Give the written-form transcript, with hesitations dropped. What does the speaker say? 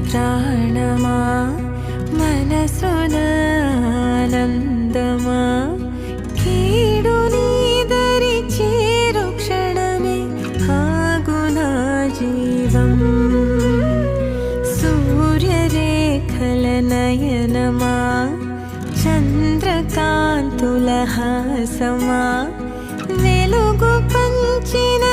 ప్రాణమా మనసున ఆనందమా కీడు నీదరి చేరు క్షణమే ఆగునా జీవం సూర్యరేఖల నయనమా చంద్రకాంతుల హాసమా వెలుగు పంచిన